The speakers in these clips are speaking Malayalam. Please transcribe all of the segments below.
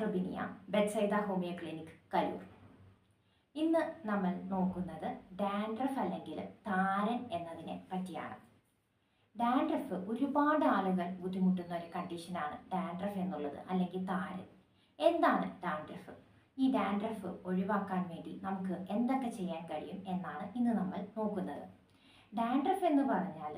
Doctor Biniya, ബെഡ്സൈദ homeo clinic, Kaloor. ഇന്ന് നമ്മൾ നോക്കുന്നത് ഡാൻഡ്രഫ് അല്ലെങ്കിൽ താരൻ എന്നതിനെ പറ്റിയാണ്. ഡാൻഡ്രഫ് ഒരുപാട് ആളുകൾ ബുദ്ധിമുട്ടുന്ന ഒരു കണ്ടീഷനാണ് ഡാൻഡ്രഫ് എന്നുള്ളത്, അല്ലെങ്കിൽ താരൻ. എന്താണ് ഡാൻഡ്രഫ്? ഈ ഡാൻഡ്രഫ് ഒഴിവാക്കാൻ വേണ്ടി നമുക്ക് എന്തൊക്കെ ചെയ്യാൻ കഴിയും എന്നാണ് ഇന്ന് നമ്മൾ നോക്കുന്നത്. ഡാൻഡ്രഫ് എന്ന് പറഞ്ഞാൽ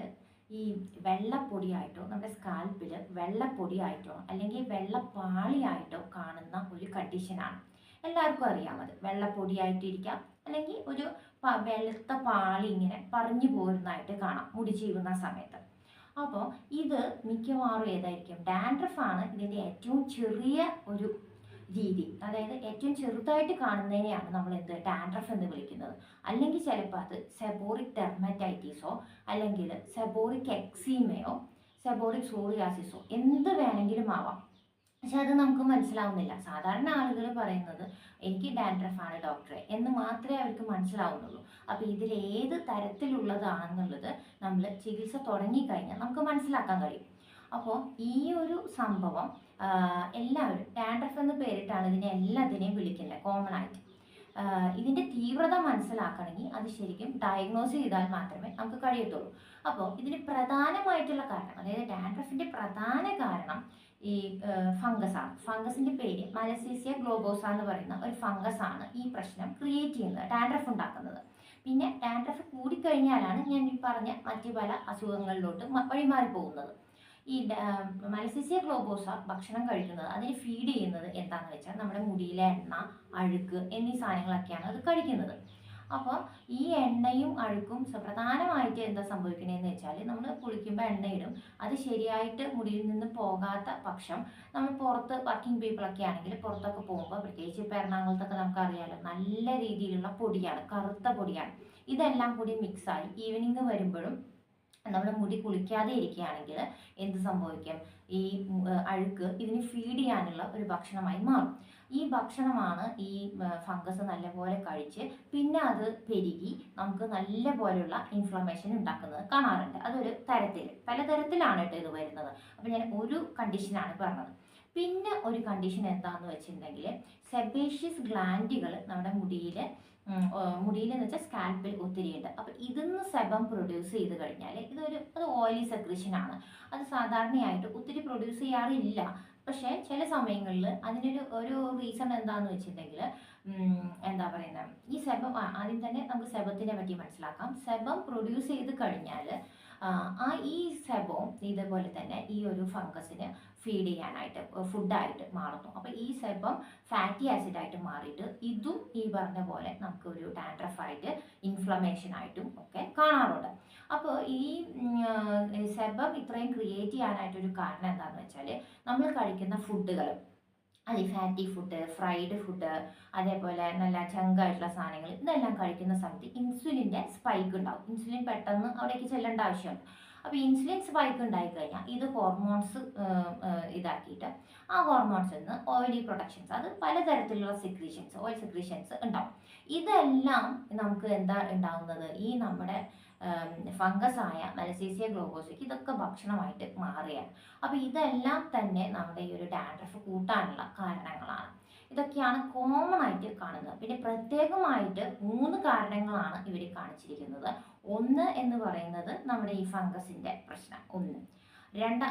ഈ വെള്ളപ്പൊടിയായിട്ടോ നമ്മുടെ സ്കാൽപ്പിൽ വെള്ളപ്പൊടിയായിട്ടോ അല്ലെങ്കിൽ വെള്ളപ്പാളിയായിട്ടോ കാണുന്ന ഒരു കണ്ടീഷനാണ്. എല്ലാവർക്കും അറിയാമത്. വെള്ളപ്പൊടിയായിട്ടിരിക്കാം, അല്ലെങ്കിൽ ഒരു വെളുത്ത പാളി ഇങ്ങനെ പറഞ്ഞു പോരുന്നതായിട്ട് കാണാം മുടി ചീവുന്ന സമയത്ത്. അപ്പോൾ ഇത് മിക്കവാറും ഏതായിരിക്കും? ഡാൻഡ്രഫാണ് ഇതിൻ്റെ ഏറ്റവും ചെറിയ ഒരു രീതി. അതായത് ഏറ്റവും ചെറുതായിട്ട് കാണുന്നതിനെയാണ് നമ്മൾ ഡാൻഡ്രഫ് എന്ന് വിളിക്കുന്നത്. അല്ലെങ്കിൽ ചിലപ്പോൾ അത് സെബോറിക് ഡെർമറ്റൈറ്റിസോ അല്ലെങ്കിൽ സെബോറിക് എക്സീമയോ സെബോറിക് സോറിയാസിസോ എന്ത് വേണമെങ്കിലും ആവാം. പക്ഷെ അത് നമുക്ക് മനസ്സിലാവുന്നില്ല. സാധാരണ ആളുകൾ പറയുന്നത് എനിക്ക് ഡാൻഡ്രഫാണ് ഡോക്ടറെ എന്ന് മാത്രമേ അവർക്ക് മനസ്സിലാവുന്നുള്ളൂ. അപ്പോൾ ഇതിലേത് തരത്തിലുള്ളതാണെന്നുള്ളത് നമ്മൾ ചികിത്സ തുടങ്ങിക്കഴിഞ്ഞാൽ നമുക്ക് മനസ്സിലാക്കാൻ കഴിയും. അപ്പോൾ ഈ ഒരു സംഭവം എല്ലാവരും ഡാൻഡ്രഫ് എന്ന് പേരിട്ടാണ് എല്ലാത്തിനെയും വിളിക്കുന്നത് കോമൺ ആയിട്ട്. ഇതിൻ്റെ തീവ്രത മനസ്സിലാക്കണമെങ്കിൽ അത് ശരിക്കും ഡയഗ്നോസ് ചെയ്താൽ മാത്രമേ നമുക്ക് കഴിയത്തുള്ളൂ. അപ്പോൾ ഇതിന് പ്രധാനമായിട്ടുള്ള കാരണം, അതായത് ഡാൻഡ്രഫിൻ്റെ പ്രധാന കാരണം ഈ ഫംഗസാണ്. ഫംഗസിൻ്റെ പേര് മലസീസിയ ഗ്ലോബോസ എന്ന് പറയുന്ന ഒരു ഫംഗസാണ് ഈ പ്രശ്നം ക്രിയേറ്റ് ചെയ്യുന്നത്, ഡാൻഡ്രഫ് ഉണ്ടാക്കുന്നത്. പിന്നെ ഡാൻഡ്രഫ് കൂടിക്കഴിഞ്ഞാലാണ് ഞാൻ ഈ പറഞ്ഞ മറ്റു പല അസുഖങ്ങളിലോട്ട് വഴിമാറി പോകുന്നത്. ഈ മലസീസിയ ഗ്ലോബോസ ഭക്ഷണം കഴിക്കുന്നത്, അതിന് ഫീഡ് ചെയ്യുന്നത് എന്താണെന്ന് വെച്ചാൽ നമ്മുടെ മുടിയിലെ എണ്ണ, അഴുക്ക് എന്നീ സാധനങ്ങളൊക്കെയാണ് അത് കഴിക്കുന്നത്. അപ്പോൾ ഈ എണ്ണയും അഴുക്കും പ്രധാനമായിട്ട് എന്താ സംഭവിക്കണതെന്ന് വെച്ചാൽ, നമ്മൾ കുളിക്കുമ്പോൾ എണ്ണയിടും, അത് ശരിയായിട്ട് മുടിയിൽ നിന്ന് പോകാത്ത പക്ഷം നമ്മൾ പുറത്ത് വർക്കിംഗ് പീപ്പിളൊക്കെ ആണെങ്കിൽ പുറത്തൊക്കെ പോകുമ്പോൾ, പ്രത്യേകിച്ച് ഇപ്പോൾ എറണാകുളത്തൊക്കെ നമുക്കറിയാലോ നല്ല രീതിയിലുള്ള പൊടിയാണ്, കറുത്ത പൊടിയാണ്. ഇതെല്ലാം കൂടി മിക്സായി ഈവനിങ് വരുമ്പോഴും നമ്മൾ മുടി കുളിക്കാതെ ഇരിക്കുകയാണെങ്കിൽ എന്ത് സംഭവിക്കും? ഈ അഴുക്ക് ഇതിന് ഫീഡ് ചെയ്യാനുള്ള ഒരു ഭക്ഷണമായി മാറും. ഈ ഭക്ഷണമാണ് ഈ ഫംഗസ് നല്ലപോലെ കഴിച്ച് പിന്നെ അത് പെരുകി നമുക്ക് നല്ല പോലെയുള്ള ഇൻഫ്ലമേഷൻ ഉണ്ടാക്കുന്നത് കാണാറുണ്ട്. അതൊരു തരത്തിൽ, പലതരത്തിലാണ് കേട്ടോ ഇത് വരുന്നത്. അപ്പോൾ ഞാൻ ഒരു കണ്ടീഷനാണ് പറഞ്ഞത്. പിന്നെ ഒരു കണ്ടീഷൻ എന്താണെന്ന് വെച്ചിട്ടുണ്ടെങ്കിൽ, സെബേഷ്യസ് ഗ്ലാൻഡുകൾ നമ്മുടെ മുടിയിൽ എന്ന് വെച്ചാൽ സ്കാൽപ്പിൽ ഒത്തിരിയുണ്ട്. അപ്പോൾ ഇതിന്ന് സെബം പ്രൊഡ്യൂസ് ചെയ്ത് കഴിഞ്ഞാൽ അത് ഓയിലി സെക്രീഷനാണ്. അത് സാധാരണയായിട്ട് ഒത്തിരി പ്രൊഡ്യൂസ് ചെയ്യാറില്ല. പക്ഷേ ചില സമയങ്ങളിൽ ഒരു റീസൺ എന്താണെന്ന് വെച്ചിട്ടുണ്ടെങ്കിൽ, എന്താ പറയുന്നത്, ഈ സെബം ആദ്യം തന്നെ നമുക്ക് സെബത്തിനെ പറ്റി മനസ്സിലാക്കാം. സെബം പ്രൊഡ്യൂസ് ചെയ്ത് കഴിഞ്ഞാൽ ഈ സെബം ഇതേപോലെ തന്നെ ഈ ഒരു ഫംഗസിന് ഫീഡ് ചെയ്യാനായിട്ട് ഫുഡായിട്ട് മാറുന്നു. അപ്പോൾ ഈ സെബം ഫാറ്റി ആസിഡായിട്ട് മാറിയിട്ട് ഇതും ഈ പറഞ്ഞ പോലെ നമുക്ക് ഒരു ഡാൻഡ്രഫായിട്ട് ഇൻഫ്ലമേഷനായിട്ടും ഒക്കെ കാണാറുണ്ട്. അപ്പോൾ ഈ സെബം ഇത്രയും ക്രിയേറ്റ് ചെയ്യാനായിട്ടൊരു കാരണം എന്താണെന്ന് വെച്ചാൽ, നമ്മൾ കഴിക്കുന്ന ഫുഡുകൾ, അത് ഫാറ്റി ഫുഡ്, ഫ്രൈഡ് ഫുഡ്, അതേപോലെ നല്ല ചങ്കായിട്ടുള്ള സാധനങ്ങൾ, ഇതെല്ലാം കഴിക്കുന്ന സമയത്ത് ഇൻസുലിൻ്റെ സ്പൈക്ക് ഉണ്ടാവും. ഇൻസുലിൻ പെട്ടെന്ന് അവിടേക്ക് ചെല്ലേണ്ട ആവശ്യമുണ്ട്. അപ്പോൾ ഇൻസുലിൻ സ്പൈക്ക് ഉണ്ടായിക്കഴിഞ്ഞാൽ ഇത് ഹോർമോൺസ് ഇതാക്കിയിട്ട് ആ ഹോർമോൺസിൽ നിന്ന് ഓയിലി പ്രൊഡക്ഷൻസ്, അത് പലതരത്തിലുള്ള ഓയിൽ സെക്രീഷൻസ് ഉണ്ടാവും. ഇതെല്ലാം നമുക്ക് എന്താ ഉണ്ടാവുന്നത്? ഈ നമ്മുടെ ഫംഗസായ മലസീസിയ ഗ്ലോബോസയ്ക്ക് ഇതൊക്കെ ഭക്ഷണമായിട്ട് മാറുകയാണ്. അപ്പോൾ ഇതെല്ലാം തന്നെ നമ്മുടെ ഈ ഒരു ഡാൻഡ്രഫ് കൂട്ടാനുള്ള കാരണങ്ങളാണ്. ഇതൊക്കെയാണ് കോമൺ ആയിട്ട് കാണുന്നത്. പിന്നെ പ്രത്യേകമായിട്ട് 3 കാരണങ്ങളാണ് ഇവർ കാണിച്ചിരിക്കുന്നത്. ഒന്ന് എന്ന് പറയുന്നത് നമ്മുടെ ഈ ഫംഗസിൻ്റെ പ്രശ്നം.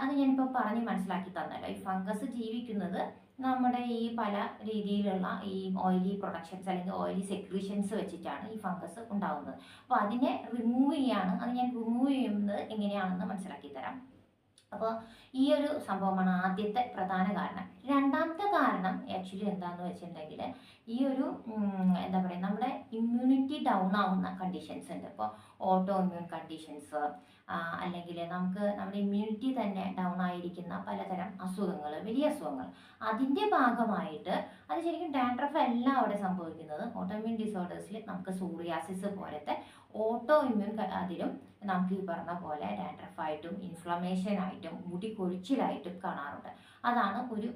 അത് ഞാനിപ്പോൾ പറഞ്ഞ് മനസ്സിലാക്കി തന്നല്ലോ. ഈ ഫംഗസ് ജീവിക്കുന്നത് നമ്മുടെ ഈ പല രീതിയിലുള്ള ഈ ഓയിലി പ്രൊഡക്ഷൻസ് അല്ലെങ്കിൽ ഓയിലി സെക്രീഷൻസ് വെച്ചിട്ടാണ് ഈ ഫംഗസ് ഉണ്ടാകുന്നത്. അപ്പോൾ അതിനെ റിമൂവ് ചെയ്യാണ്. അത് ഞാൻ റിമൂവ് ചെയ്യുന്നത് എങ്ങനെയാണെന്ന് മനസ്സിലാക്കി തരാം. അപ്പോൾ ഈ ഒരു സംഭവമാണ് ആദ്യത്തെ പ്രധാന കാരണം. രണ്ടാമത്തെ കാരണം ആക്ച്വലി എന്താണെന്ന് വെച്ചിട്ടുണ്ടെങ്കിൽ, ഈ ഒരു എന്താ പറയുക, നമ്മുടെ ഇമ്മ്യൂണിറ്റി ഡൗൺ ആവുന്ന കണ്ടീഷൻസ് ഉണ്ട്. ഇപ്പോൾ ഓട്ടോ ഇമ്മ്യൂൺ കണ്ടീഷൻസ്, അല്ലെങ്കിൽ നമ്മുടെ ഇമ്മ്യൂണിറ്റി തന്നെ ഡൗൺ ആയിരിക്കുന്ന പലതരം അസുഖങ്ങൾ, വലിയ അസുഖങ്ങൾ, അതിൻ്റെ ഭാഗമായിട്ട് അത് ശരിക്കും ഡാൻഡ്രഫ് അല്ല അവിടെ സംഭവിക്കുന്നത്. ഓട്ടോ ഇമ്മ്യൂൺ ഡിസോർഡേഴ്സിൽ നമുക്ക് സോറിയാസിസ് പോലത്തെ ഓട്ടോ ഇമ്മ്യൂൺ, അതിലും നമുക്ക് ഈ പറഞ്ഞ പോലെ ഡാൻഡ്രഫായിട്ടും ഇൻഫ്ലമേഷനായിട്ടും മുടി കൊഴിച്ചിലായിട്ടും കാണാറുണ്ട്.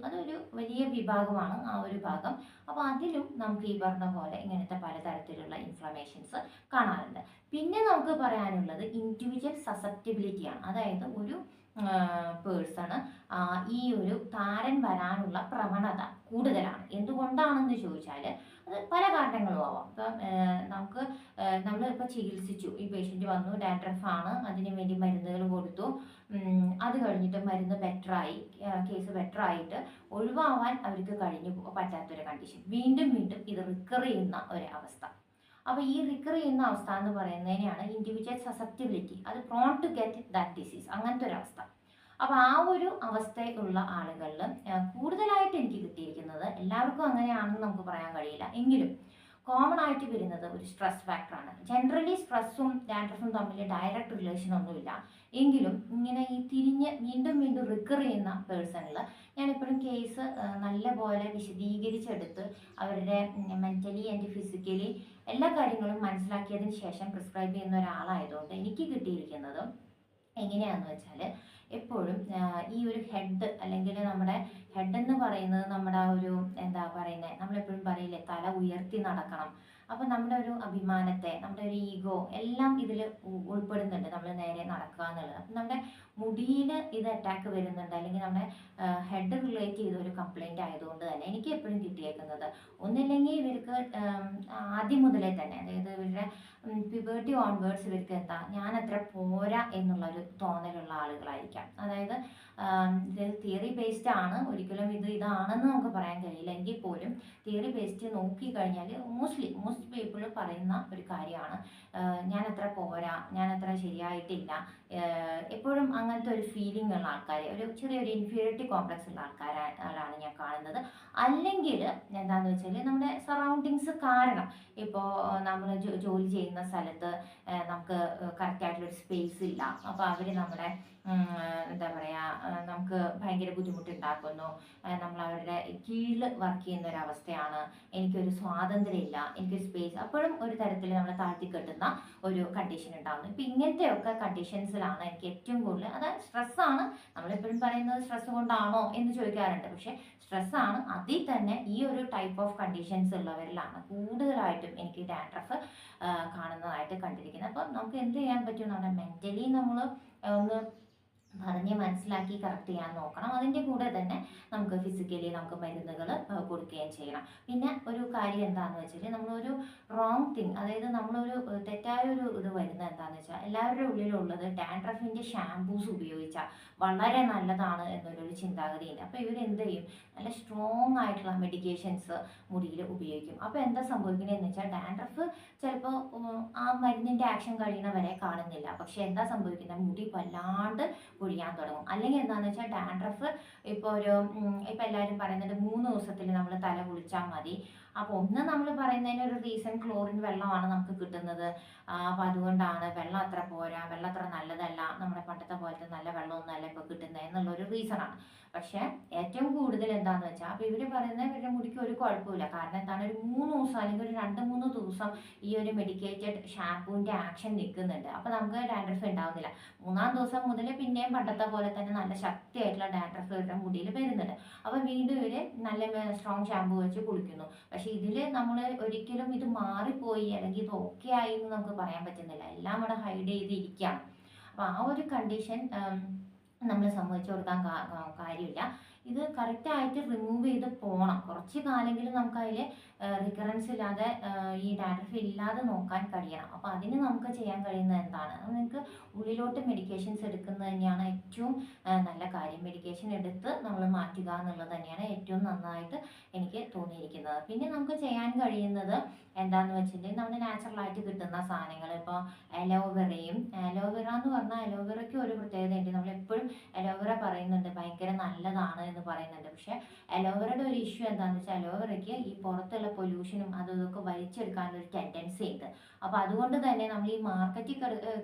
അതൊരു വലിയ വിഭാഗമാണ് ആ ഒരു ഭാഗം. അപ്പോൾ അതിലും നമുക്ക് ഈ പറഞ്ഞ പോലെ ഇങ്ങനത്തെ പലതരത്തിലുള്ള ഇൻഫ്ലമേഷൻസ് കാണാറുണ്ട്. പിന്നെ നമുക്ക് പറയാനുള്ളത് ഇൻഡിവിജ്വൽ സസെപ്റ്റിബിലിറ്റിയാണ്. അതായത് ഒരു പേഴ്സണ് ഈ ഒരു താരൻ വരാനുള്ള പ്രവണത കൂടുതലാണ്. എന്തുകൊണ്ടാണെന്ന് ചോദിച്ചാൽ അത് പല കാരണങ്ങളും ആവാം. ഇപ്പം നമുക്ക് നമ്മളിപ്പോൾ ചികിത്സിച്ചു, ഈ പേഷ്യൻ്റ് വന്നു, ഡാൻഡ്രഫ് ആണ്, അതിന് വേണ്ടി മരുന്നുകൾ കൊടുത്തു, അത് കഴിഞ്ഞിട്ട് മരുന്ന് ബെറ്ററായി, കേസ് ബെറ്ററായിട്ട് ഒഴിവാവാൻ അവർക്ക് കഴിഞ്ഞു പറ്റാത്തൊരു കണ്ടീഷൻ, വീണ്ടും വീണ്ടും ഇത് റിക്കർ ചെയ്യുന്ന ഒരു അവസ്ഥ. അപ്പോൾ ഈ റിക്കർ ചെയ്യുന്ന അവസ്ഥ എന്ന് പറയുന്നതിനെയാണ് ഇൻഡിവിജ്വൽ സസെപ്റ്റിബിലിറ്റി, അത് prone to get that disease, അങ്ങനത്തെ ഒരു അവസ്ഥ. അപ്പോൾ ആ ഒരു അവസ്ഥയിലുള്ള ആളുകളിൽ കൂടുതലായിട്ട് എനിക്ക് കിട്ടിയിരിക്കുന്നത്, എല്ലാവർക്കും അങ്ങനെയാണെന്ന് നമുക്ക് പറയാൻ കഴിയില്ല, എങ്കിലും കോമൺ ആയിട്ട് വരുന്നത് ഒരു സ്ട്രെസ് ഫാക്ടറാണ്. ജനറലി സ്ട്രെസ്സും ഡാൻഡ്രഫും തമ്മിൽ ഡയറക്റ്റ് റിലേഷൻ ഒന്നുമില്ല, എങ്കിലും ഇങ്ങനെ ഈ തിരിഞ്ഞ് വീണ്ടും വീണ്ടും റിക്കർ ചെയ്യുന്ന പേഴ്സണിൽ ഞാനെപ്പോഴും കേസ് നല്ലപോലെ വിശദീകരിച്ചെടുത്ത് അവരുടെ മെൻ്റലി ആൻഡ് ഫിസിക്കലി എല്ലാ കാര്യങ്ങളും മനസ്സിലാക്കിയതിന് ശേഷം പ്രിസ്ക്രൈബ് ചെയ്യുന്ന ഒരാളായതുകൊണ്ട് എനിക്ക് കിട്ടിയിരിക്കുന്നത് എങ്ങനെയാണെന്ന് വെച്ചാൽ, എപ്പോഴും ഈ ഒരു ഹെഡ്, അല്ലെങ്കിൽ നമ്മുടെ ഹെഡ് എന്ന് പറയുന്നത് നമ്മുടെ ആ ഒരു എന്താ പറയുന്നത്, നമ്മളെപ്പോഴും പറയില്ലേ തല ഉയർത്തി നടക്കണം. അപ്പോൾ നമ്മുടെ ഒരു അഭിമാനത്തെ, നമ്മുടെ ഒരു ഈഗോ എല്ലാം ഇതിൽ ഉൾപ്പെടുന്നുണ്ട്, നമ്മൾ നേരെ നടക്കുക എന്നുള്ളത്. അപ്പം നമ്മുടെ മുടിയിൽ ഇത് അറ്റാക്ക് വരുന്നുണ്ട്, അല്ലെങ്കിൽ നമ്മുടെ ഹെഡ് റിലേറ്റ് ചെയ്ത ഒരു കംപ്ലൈൻറ്റ് ആയതുകൊണ്ട് തന്നെ എനിക്ക് എപ്പോഴും കിട്ടിയേക്കുന്നത്, ഒന്നില്ലെങ്കിൽ ഇവർക്ക് ആദ്യം മുതലേ തന്നെ, അതായത് ഇവരുടെ പ്യൂബർട്ടി ഓൺവേർഡ്സ് ഇവർക്ക് എന്താ, ഞാൻ അത്ര പോരാ എന്നുള്ളൊരു തോന്നലുള്ള ആളുകളായിരിക്കാം. അതായത് ഇത് തിയറി ബേസ്ഡ് ആണ്, ഒരിക്കലും ഇതാണെന്ന് നമുക്ക് പറയാൻ കഴിയില്ല, എങ്കിൽ പോലും തിയറി ബേസ്ഡ് നോക്കിക്കഴിഞ്ഞാൽ മോസ്റ്റ് പീപ്പിൾ പറയുന്ന ഒരു കാര്യമാണ്, ഞാൻ അത്ര പോരാ, ഞാൻ അത്ര ശരിയായിട്ടില്ല, എപ്പോഴും അങ്ങനത്തെ ഒരു ഫീലിംഗ് ഉള്ള ആൾക്കാർ, ഒരു ചെറിയൊരു ഇൻഫീരിയോറിറ്റി കോംപ്ലക്സ് ഉള്ള ആൾക്കാരാണ് ഞാൻ കാണുന്നത്. അല്ലെങ്കിൽ എന്താണെന്ന് വെച്ചാൽ നമ്മുടെ സറൗണ്ടിങ്സ് കാരണം, ഇപ്പോൾ നമ്മൾ ജോലി ചെയ്യുന്ന സ്ഥലത്ത് നമുക്ക് കറക്റ്റായിട്ടുള്ളൊരു സ്പേസ് ഇല്ല, അപ്പോൾ അവർ നമ്മുടെ എന്താ പറയുക, നമുക്ക് ഭയങ്കര ബുദ്ധിമുട്ടുണ്ടാക്കുന്നു, നമ്മൾ അവരുടെ കീഴിൽ വർക്ക് ചെയ്യുന്ന ഒരു അവസ്ഥയാണ്, എനിക്കൊരു സ്വാതന്ത്ര്യം ഇല്ല, എനിക്കൊരു സ്പേസ്, അപ്പോഴും ഒരു തരത്തിൽ നമ്മൾ താഴ്ത്തിക്കെട്ടുന്ന ഒരു കണ്ടീഷൻ ഉണ്ടാകുന്നു. ഇപ്പം ഇങ്ങനത്തെയൊക്കെ കണ്ടീഷൻസിലാണ് എനിക്ക് ഏറ്റവും കൂടുതൽ, അത് സ്ട്രെസ്സാണ്, നമ്മളെപ്പോഴും പറയുന്നത് സ്ട്രെസ് കൊണ്ടാണോ എന്ന് ചോദിക്കാറുണ്ട്, പക്ഷേ സ്ട്രെസ്സാണ്. അതിൽ തന്നെ ഈ ഒരു ടൈപ്പ് ഓഫ് കണ്ടീഷൻസ് ഉള്ളവരിലാണ് കൂടുതലായിട്ടും എനിക്ക് ഡാൻഡ്രഫ് കാണുന്നതായിട്ട് കണ്ടിരിക്കുന്നത്. അപ്പം നമുക്ക് എന്ത് ചെയ്യാൻ പറ്റും, നമ്മുടെ മെൻ്റലി നമ്മൾ ഒന്ന് പറഞ്ഞ് മനസ്സിലാക്കി കറക്റ്റ് ചെയ്യാൻ നോക്കണം. അതിൻ്റെ കൂടെ തന്നെ നമുക്ക് ഫിസിക്കലി നമുക്ക് മരുന്നുകൾ കൊടുക്കുകയും ചെയ്യണം. പിന്നെ ഒരു കാര്യം എന്താണെന്ന് വെച്ചാൽ, നമ്മളൊരു റോങ് തിങ്, അതായത് നമ്മളൊരു തെറ്റായ ഒരു ഇത് വരുന്നത് എന്താണെന്ന് വെച്ചാൽ, എല്ലാവരുടെ ഉള്ളിലുള്ളത് ഡാൻഡ്രഫിൻ്റെ ഷാംപൂസ് ഉപയോഗിച്ചാൽ വളരെ നല്ലതാണ് എന്നൊരു ചിന്താഗതിയില്ല. അപ്പോൾ ഇവരെന്ത് ചെയ്യും, നല്ല സ്ട്രോങ് ആയിട്ടുള്ള മെഡിക്കേഷൻസ് മുടിയിൽ ഉപയോഗിക്കും. അപ്പോൾ എന്താ സംഭവിക്കുന്നതെന്ന് വെച്ചാൽ, ഡാൻഡ്രഫ് ചിലപ്പോൾ ആ മരുന്നിൻ്റെ ആക്ഷൻ കഴിയുന്നവരെ കാണുന്നില്ല, പക്ഷേ എന്താ സംഭവിക്കുന്നത്, മുടി വല്ലാണ്ട് പൊഴിയാൻ തുടങ്ങും. അല്ലെങ്കിൽ എന്താണെന്ന് വെച്ചാൽ, ഡാൻഡ്രഫ് ഇപ്പോൾ എല്ലാവരും പറയുന്നത് 3 ദിവസത്തിൽ നമ്മൾ തല കുളിച്ചാൽ മതി. അപ്പോൾ ഒന്ന് നമ്മൾ പറയുന്നതിന് ഒരു റീസൺ, ക്ലോറിൻ വെള്ളമാണ് നമുക്ക് കിട്ടുന്നത്, അപ്പോൾ അതുകൊണ്ടാണ് വെള്ളം അത്ര പോരാ, വെള്ളം അത്ര നല്ലതല്ല, നമ്മുടെ പണ്ടത്തെ പോലത്തെ നല്ല വെള്ളമൊന്നും അല്ല ഇപ്പോൾ കിട്ടുന്നത് എന്നുള്ളൊരു റീസണാണ്. പക്ഷേ ഏറ്റവും കൂടുതൽ എന്താണെന്ന് വെച്ചാൽ, അപ്പോൾ ഇവർ പറയുന്നത് ഇവരുടെ മുടിക്ക് ഒരു കുഴപ്പമില്ല, കാരണം എന്താണ്, ഒരു 3 ദിവസം അല്ലെങ്കിൽ ഒരു 2-3 ദിവസം ഈ ഒരു മെഡിക്കേറ്റഡ് ഷാമ്പൂവിൻ്റെ ആക്ഷൻ നിൽക്കുന്നുണ്ട്, അപ്പോൾ നമുക്ക് ഡാൻഡ്രഫ് ഉണ്ടാവുന്നില്ല. 3-ാം ദിവസം മുതൽ പിന്നെയും പണ്ടത്തെ പോലെ തന്നെ നല്ല ശക്തിയായിട്ടുള്ള ഡാൻഡ്രഫ് ഇവരുടെ മുടിയിൽ വരുന്നുണ്ട്. അപ്പോൾ വീണ്ടും ഇവർ നല്ല സ്ട്രോങ് ഷാമ്പൂ വെച്ച് കുളിക്കുന്നു. പക്ഷേ ഇതിൽ നമ്മൾ ഒരിക്കലും ഇത് മാറിപ്പോയി അല്ലെങ്കിൽ ഇത് ഓക്കെ ആയി എന്ന് നമുക്ക് പറയാൻ പറ്റുന്നില്ല, എല്ലാം ഇവിടെ ഹൈഡ് ചെയ്തിരിക്കുകയാണ്. അപ്പോൾ ആ ഒരു കണ്ടീഷൻ നമ്മൾ സമ്മതിച്ചു കൊടുക്കാൻ കാര്യമില്ല. ഇത് കറക്റ്റായിട്ട് റിമൂവ് ചെയ്ത് പോകണം. കുറച്ച് കാലെങ്കിലും നമുക്ക് അതിൽ റിക്കറൻസ് ഇല്ലാതെ ഈ ഡാൻഡ്രഫ് ഇല്ലാതെ നോക്കാൻ കഴിയണം. അപ്പോൾ അതിന് നമുക്ക് ചെയ്യാൻ കഴിയുന്നത് എന്താണ്, നിങ്ങൾക്ക് ഉള്ളിലോട്ട് മെഡിക്കേഷൻസ് എടുക്കുന്നത് തന്നെയാണ് ഏറ്റവും നല്ല കാര്യം. മെഡിക്കേഷൻ എടുത്ത് നമ്മൾ മാറ്റുക എന്നുള്ളത് തന്നെയാണ് ഏറ്റവും നന്നായിട്ട് എനിക്ക് തോന്നിയിരിക്കുന്നത്. പിന്നെ നമുക്ക് ചെയ്യാൻ കഴിയുന്നത് എന്താണെന്ന് വെച്ചിട്ടുണ്ടെങ്കിൽ, നമ്മുടെ നാച്ചുറലായിട്ട് കിട്ടുന്ന സാധനങ്ങൾ, ഇപ്പോൾ അലോവെറയും, അലോവെറ എന്ന് പറഞ്ഞാൽ അലോവെറയ്ക്ക് ഒരു പ്രത്യേകതയുണ്ട്, നമ്മളെപ്പോഴും അലോവെറ പറയുന്നുണ്ട് ഭയങ്കര നല്ലതാണ് എന്ന് പറയുന്നുണ്ട്. പക്ഷേ അലോവെറയുടെ ഒരു ഇഷ്യൂ എന്താണെന്ന് വെച്ചാൽ, അലോവെറയ്ക്ക് ഈ പുറത്തുള്ള പൊല്യൂഷനും അതും ഇതൊക്കെ വലിച്ചെടുക്കാനൊരു ടെൻഡൻസി ഉണ്ട്. അപ്പോൾ അതുകൊണ്ട് തന്നെ നമ്മൾ ഈ മാർക്കറ്റിൽ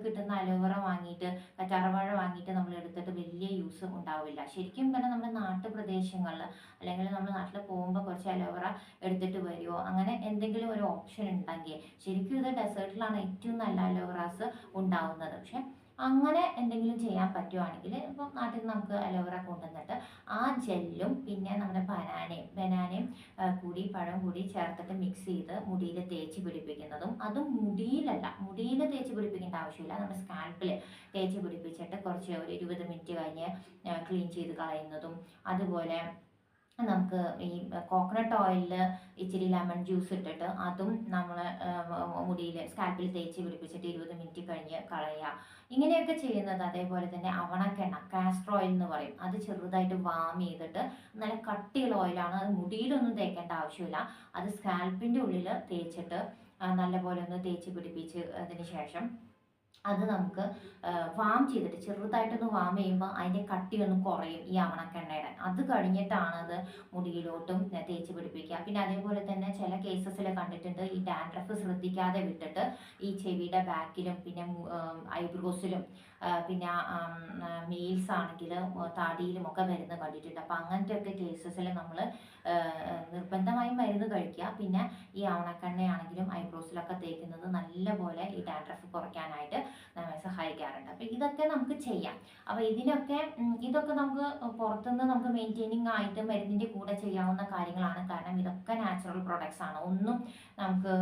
കിട്ടുന്ന അലോവെറ വാങ്ങിയിട്ട്, കറ്റാർവാഴ വാങ്ങിയിട്ട് നമ്മൾ എടുത്തിട്ട് വലിയ യൂസ് ഉണ്ടാവില്ല. ശരിക്കും പറഞ്ഞാൽ നമ്മുടെ നാട്ടുപ്രദേശങ്ങളിൽ അല്ലെങ്കിൽ നമ്മൾ നാട്ടിൽ പോകുമ്പോൾ കുറച്ച് അലോവെറ എടുത്തിട്ട് വരുമോ, അങ്ങനെ എന്തെങ്കിലും ഒരു ഓപ്ഷൻ ഉണ്ടെങ്കിൽ, ശരിക്കും ഇത് ഡെസേർട്ടിലാണ് ഏറ്റവും നല്ല അലോവെറാസ് ഉണ്ടാവുന്നത്. പക്ഷേ അങ്ങനെ എന്തെങ്കിലും ചെയ്യാൻ പറ്റുവാണെങ്കിൽ ഇപ്പം നാട്ടിൽ നിന്ന് നമുക്ക് അലോവേറ കൊണ്ടുവന്നിട്ട് ആ ജെല്ലും പിന്നെ നമ്മുടെ ബനാനയും കൂടി പഴം കൂടി ചേർത്തിട്ട് മിക്സ് ചെയ്ത് മുടിയിൽ തേച്ച് പിടിപ്പിക്കുന്നതും, അതും മുടിയിൽ തേച്ച് പിടിപ്പിക്കേണ്ട ആവശ്യമില്ല, നമ്മുടെ സ്കാൽപ്പിൽ തേച്ച് പിടിപ്പിച്ചിട്ട് കുറച്ച് ഒരു 20 മിനിറ്റ് കഴിഞ്ഞ് ക്ലീൻ ചെയ്ത് കളയുന്നതും, അതുപോലെ നമുക്ക് ഈ കോക്കനട്ട് ഓയിലിൽ ഇച്ചിരി ലെമൺ ജ്യൂസ് ഇട്ടിട്ട് അതും നമ്മൾ മുടിയിൽ സ്കാൽപ്പിൽ തേച്ച് പിടിപ്പിച്ചിട്ട് 20 മിനിറ്റ് കഴിഞ്ഞ് കളയുക. ഇങ്ങനെയൊക്കെ ചെയ്യുന്നത്. അതേപോലെ തന്നെ അവണക്കെണ്ണ, കാസ്റ്റർ ഓയിൽ എന്ന് പറയും, അത് ചെറുതായിട്ട് വാം ചെയ്തിട്ട് നല്ല കട്ടിയുള്ള ഓയിലാണ്, അത് മുടിയിലൊന്നും തേക്കേണ്ട ആവശ്യമില്ല, അത് സ്കാൽപ്പിൻ്റെ ഉള്ളിൽ തേച്ചിട്ട് നല്ലപോലെ ഒന്ന് തേച്ച് പിടിപ്പിച്ച് അതിന് ശേഷം അത് നമുക്ക് വാം ചെയ്തിട്ട് ചെറുതായിട്ടൊന്ന് വാം ചെയ്യുമ്പോൾ അതിൻ്റെ കട്ടി ഒന്ന് കുറയും ഈ അവണക്കെണ്ണയുടെ. അത് കഴിഞ്ഞിട്ടാണ് അത് മുടിയിലോട്ടും തേച്ച് പിടിപ്പിക്കുക. പിന്നെ അതേപോലെ തന്നെ ചില കേസസിൽ കണ്ടിട്ടുണ്ട് ഈ ഡാൻഡ്രഫ് ശ്രദ്ധിക്കാതെ വിട്ടിട്ട് ഈ ചെവിയുടെ ബാക്കിലും പിന്നെ ഐബ്രോസിലും പിന്നെ മെയിൽസ് ആണെങ്കിൽ താടിയിലും ഒക്കെ മരുന്ന് കണ്ടിട്ടുണ്ട്. അപ്പം അങ്ങനത്തെ ഒക്കെ കേസസിൽ നമ്മൾ നിർബന്ധമായും മരുന്ന് കഴിക്കുക. പിന്നെ ഈ അവണക്കെണ്ണയാണെങ്കിലും ഐബ്രോസിലൊക്കെ തേക്കുന്നത് നല്ലപോലെ ഈ ഡാൻഡ്രഫ് കുറയ്ക്കാനായിട്ട് നമ്മെ സഹായിക്കാറുണ്ട്. അപ്പം ഇതൊക്കെ നമുക്ക് ചെയ്യാം. അപ്പോൾ ഇതൊക്കെ നമുക്ക് പുറത്തുനിന്ന് നമുക്ക് മെയിൻറ്റെയിനിങ് ആയിട്ട് മരുന്നിൻ്റെ കൂടെ ചെയ്യാവുന്ന കാര്യങ്ങളാണ്. കാരണം ഇതൊക്കെ നാച്ചുറൽ പ്രൊഡക്ട്സ് ആണ്, ഒന്നും നമുക്ക്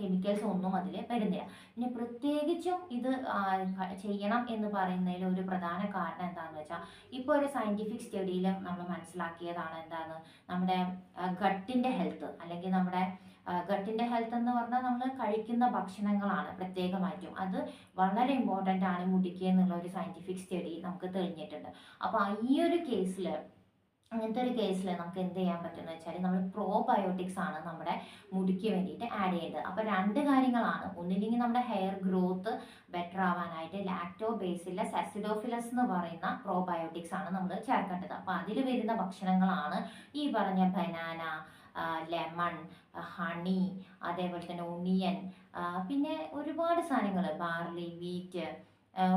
കെമിക്കൽസ് ഒന്നും അതിൽ വരുന്നില്ല. പിന്നെ പ്രത്യേകിച്ചും ഇത് ചെയ്യണം എന്ന് പറയുന്നതിൽ ഒരു പ്രധാന കാരണം എന്താണെന്ന് വെച്ചാൽ, ഇപ്പോൾ ഒരു സയൻറ്റിഫിക് സ്റ്റഡിയിൽ നമ്മൾ മനസ്സിലാക്കിയതാണ് എന്താണ്, നമ്മുടെ ഗട്ടിൻ്റെ ഹെൽത്ത്, അല്ലെങ്കിൽ നമ്മുടെ ഗട്ടിൻ്റെ ഹെൽത്ത് എന്ന് പറഞ്ഞാൽ നമ്മൾ കഴിക്കുന്ന ഭക്ഷണങ്ങളാണ് പ്രത്യേകമായിട്ടും, അത് വളരെ ഇമ്പോർട്ടൻ്റ് ആണ് മുടിക്ക് എന്നുള്ള ഒരു സയൻറ്റിഫിക് സ്റ്റഡി നമുക്ക് തെളിഞ്ഞിട്ടുണ്ട്. അപ്പോൾ ഈ ഒരു കേസിൽ, അങ്ങനത്തെ ഒരു കേസിൽ നമുക്ക് എന്ത് ചെയ്യാൻ പറ്റുമെന്ന് വെച്ചാൽ, നമ്മൾ പ്രോബയോട്ടിക്സ് ആണ് നമ്മുടെ മുടിക്ക് വേണ്ടിയിട്ട് ആഡ് ചെയ്യേണ്ടത്. അപ്പോൾ 2 കാര്യങ്ങളാണ്. ഒന്നില്ലെങ്കിൽ നമ്മുടെ ഹെയർ ഗ്രോത്ത് ബെറ്റർ ആവാനായിട്ട് ലാക്ടോബേസിലസ് അസിഡോഫിലസ് എന്ന് പറയുന്ന പ്രോബയോട്ടിക്സ് ആണ് നമ്മൾ ചേർക്കേണ്ടത്. അപ്പോൾ അതിൽ വരുന്ന ഭക്ഷണങ്ങളാണ് ഈ പറഞ്ഞ ബനാന, ലെമൺ, ഹണി, അതേപോലെ തന്നെ ഒണിയൻ, പിന്നെ ഒരുപാട് സാധനങ്ങൾ, ബാർലി, വീറ്റ്,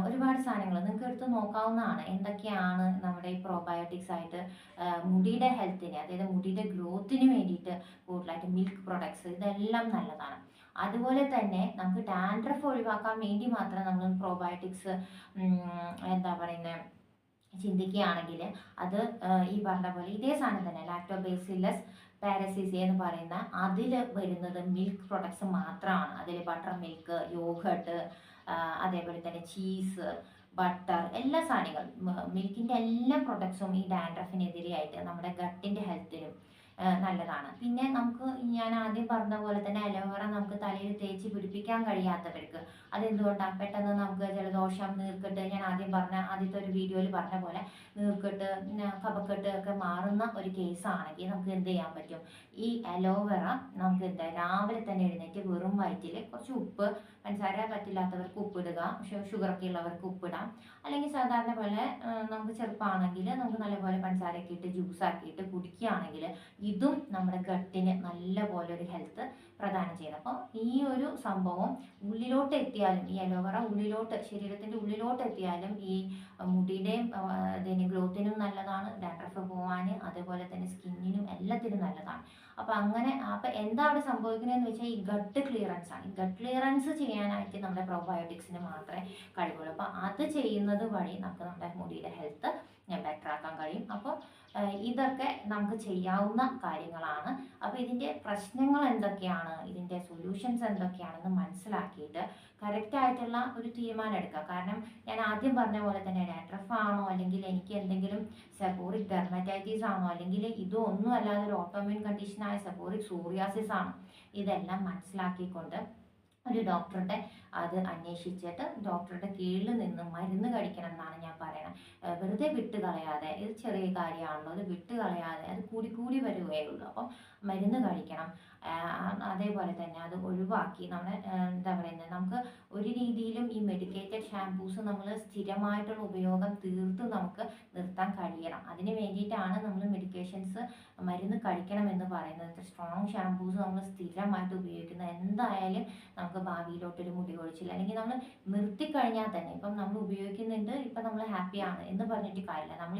ഒരുപാട് സാധനങ്ങൾ നിങ്ങൾക്ക് എടുത്ത് നോക്കാവുന്നതാണ് എന്തൊക്കെയാണ് നമ്മുടെ ഈ പ്രോബയോട്ടിക്സ് ആയിട്ട് മുടിയുടെ ഹെൽത്തിന്, അതായത് മുടിയുടെ ഗ്രോത്തിന് വേണ്ടിയിട്ട് കൂടുതലായിട്ട് മിൽക്ക് പ്രൊഡക്ട്സ്, ഇതെല്ലാം നല്ലതാണ്. അതുപോലെ തന്നെ നമുക്ക് ഡാൻഡ്രഫ് ഒഴിവാക്കാൻ വേണ്ടി മാത്രം നമ്മൾ പ്രോബയോട്ടിക്സ് എന്താ പറയുന്നത് ചിന്തിക്കുകയാണെങ്കിൽ, അത് ഈ പറഞ്ഞ പോലെ ഇതേ സാധനം തന്നെ ലാക്ടോബേസിലസ് പാരസിസി എന്ന് പറയുന്ന അതിൽ വരുന്നത് മിൽക്ക് പ്രൊഡക്ട്സ് മാത്രമാണ്. അതിൽ ബട്ടർ മിൽക്ക്, യോഗട്ട്, അതേപോലെ തന്നെ ചീസ്, ബട്ടർ, എല്ലാ സാധനങ്ങളും മിൽക്കിൻ്റെ എല്ലാ പ്രൊഡക്ട്സും ഈ ഡാൻഡ്രഫിനെതിരെയായിട്ട് നമ്മുടെ ഗട്ടിൻ്റെ ഹെൽത്തിനും നല്ലതാണ്. പിന്നെ നമുക്ക് ഞാൻ ആദ്യം പറഞ്ഞ പോലെ തന്നെ അലോവേറ നമുക്ക് തലയിൽ തേച്ച് പിടിപ്പിക്കാൻ കഴിയാത്തവർക്ക്, അതെന്തുകൊണ്ടാണ് പെട്ടെന്ന് നമുക്ക് ജലദോഷം, നീർക്കെട്ട്, ഞാൻ ആദ്യത്തെ ഒരു വീഡിയോയിൽ പറഞ്ഞ പോലെ നീർക്കെട്ട്, കഫക്കെട്ട് ഒക്കെ മാറുന്ന ഒരു കേസാണെങ്കിൽ നമുക്ക് എന്ത് ചെയ്യാൻ പറ്റും, ഈ അലോവേറ നമുക്ക് രാവിലെ തന്നെ എഴുന്നേറ്റ് വെറും വയറ്റിൽ കുറച്ച് ഉപ്പ്, പഞ്ചസാര പറ്റില്ലാത്തവർക്ക് ഉപ്പിടുക, ഷുഗറൊക്കെ ഉള്ളവർക്ക് ഉപ്പിടാം, അല്ലെങ്കിൽ സാധാരണ പോലെ നമുക്ക് ചെറുപ്പമാണെങ്കിൽ നമുക്ക് നല്ലപോലെ പഞ്ചസാരയൊക്കെ ഇട്ട് ജ്യൂസാക്കിയിട്ട് കുടിക്കുകയാണെങ്കിൽ ഇതും നമ്മുടെ ഗട്ടിന് നല്ലപോലെ ഒരു ഹെൽത്ത് പ്രദാനം ചെയ്യുന്നത്. അപ്പോൾ ഈ ഒരു സംഭവം ഉള്ളിലോട്ട് എത്തിയാലും, ഈ അലോവേറ ശരീരത്തിൻ്റെ ഉള്ളിലോട്ട് എത്തിയാലും ഈ മുടിയുടെയും അതിന് ഗ്രോത്തിനും നല്ലതാണ്, ഡാൻഡ്രഫ് പോവാൻ, അതേപോലെ തന്നെ സ്കിന്നിനും എല്ലാത്തിനും നല്ലതാണ്. അപ്പോൾ എന്താ അവിടെ സംഭവിക്കുന്നതെന്ന് വെച്ചാൽ ഈ ഗട്ട് ക്ലിയറൻസ് ആണ്. ഈ ഗട്ട് ക്ലിയറൻസ് ചെയ്യാനായിട്ട് നമ്മുടെ പ്രോബയോട്ടിക്സിന് മാത്രമേ കഴിവുള്ളൂ. അപ്പോൾ അത് ചെയ്യുന്നത് വഴി നമുക്ക് നമ്മുടെ മുടിയുടെ ഹെൽത്ത് ബെറ്റർ ആക്കാൻ കഴിയും. അപ്പോൾ ഇതൊക്കെ നമുക്ക് ചെയ്യാവുന്ന കാര്യങ്ങളാണ്. അപ്പോൾ ഇതിൻ്റെ പ്രശ്നങ്ങൾ എന്തൊക്കെയാണ്, ഇതിൻ്റെ സൊല്യൂഷൻസ് എന്തൊക്കെയാണെന്ന് മനസ്സിലാക്കിയിട്ട് കറക്റ്റായിട്ടുള്ള ഒരു തീരുമാനം എടുക്കുക. കാരണം ഞാൻ ആദ്യം പറഞ്ഞ പോലെ തന്നെ ഡാൻഡ്രഫ് ആണോ, അല്ലെങ്കിൽ എനിക്ക് എന്തെങ്കിലും സെബോറിക് ഡെർമറ്റൈറ്റിസ് ആണോ, അല്ലെങ്കിൽ ഇതൊന്നും അല്ലാതെ ഒരു ഓട്ടോമ്യൂൺ കണ്ടീഷനായ സെബോറിക് സോറിയാസിസ് ആണോ, ഇതെല്ലാം മനസ്സിലാക്കിക്കൊണ്ട് ഒരു ഡോക്ടറുടെ അത് അന്വേഷിച്ചിട്ട് ഡോക്ടറുടെ കീഴിൽ നിന്ന് മരുന്ന് കഴിക്കണം എന്നാണ് ഞാൻ പറയുന്നത്. വെറുതെ വിട്ട് കളയാതെ, ഇത് ചെറിയ കാര്യമാണല്ലോ, അത് വിട്ട് കളയാതെ അത് കൂടി വരികയുള്ളൂ. അപ്പം മരുന്ന് കഴിക്കണം. അതേപോലെ തന്നെ അത് ഒഴിവാക്കി നമ്മുടെ എന്താ പറയുന്നത്, നമുക്ക് ഒരു രീതിയിലും ഈ മെഡിക്കേറ്റഡ് ഷാംപൂസ് നമ്മൾ സ്ഥിരമായിട്ടുള്ള ഉപയോഗം തീർത്തും നമുക്ക് നിർത്താൻ കഴിയണം. അതിന് വേണ്ടിയിട്ടാണ് നമ്മൾ മെഡിക്കേഷൻസ് മരുന്ന് കഴിക്കണം എന്ന് പറയുന്നത്. സ്ട്രോങ് ഷാംപൂസ് നമ്മൾ സ്ഥിരമായിട്ട് ഉപയോഗിക്കുന്നത് എന്തായാലും നമുക്ക് ഭാവിയിലോട്ടൊരു മുടി കൊഴിച്ചിൽ, അല്ലെങ്കിൽ നമ്മൾ നിർത്തിക്കഴിഞ്ഞാൽ തന്നെ, ഇപ്പം നമ്മൾ ഉപയോഗിക്കുന്നുണ്ട്, ഇപ്പം നമ്മൾ ഹാപ്പിയാണ് എന്ന് പറഞ്ഞിട്ട് കാര്യമില്ല. നമ്മൾ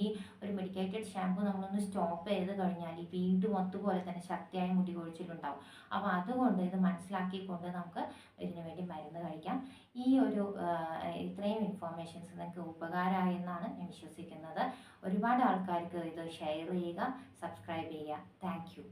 ഈ ഒരു മെഡിക്കേറ്റഡ് ഷാംപൂ നമ്മളൊന്ന് സ്റ്റോപ്പ് ചെയ്ത് കഴിഞ്ഞാൽ വീണ്ടും അതുപോലെ തന്നെ ശക്തിയായ മുടി മുടികൊഴിച്ചിലുണ്ടാവും. അപ്പോൾ അതുകൊണ്ട് ഇത് മനസ്സിലാക്കിക്കൊണ്ട് നമുക്ക് ഇതിനു വേണ്ടി മരുന്ന് കഴിക്കാം. ഈ ഒരു ഇത്രയും ഇൻഫോർമേഷൻസ് നിങ്ങൾക്ക് ഉപകാരമായി എന്നാണ് ഞാൻ വിശ്വസിക്കുന്നത്. ഒരുപാട് ആൾക്കാർക്ക് ഇത് ഷെയർ ചെയ്യുക, സബ്സ്ക്രൈബ് ചെയ്യുക. Thank you.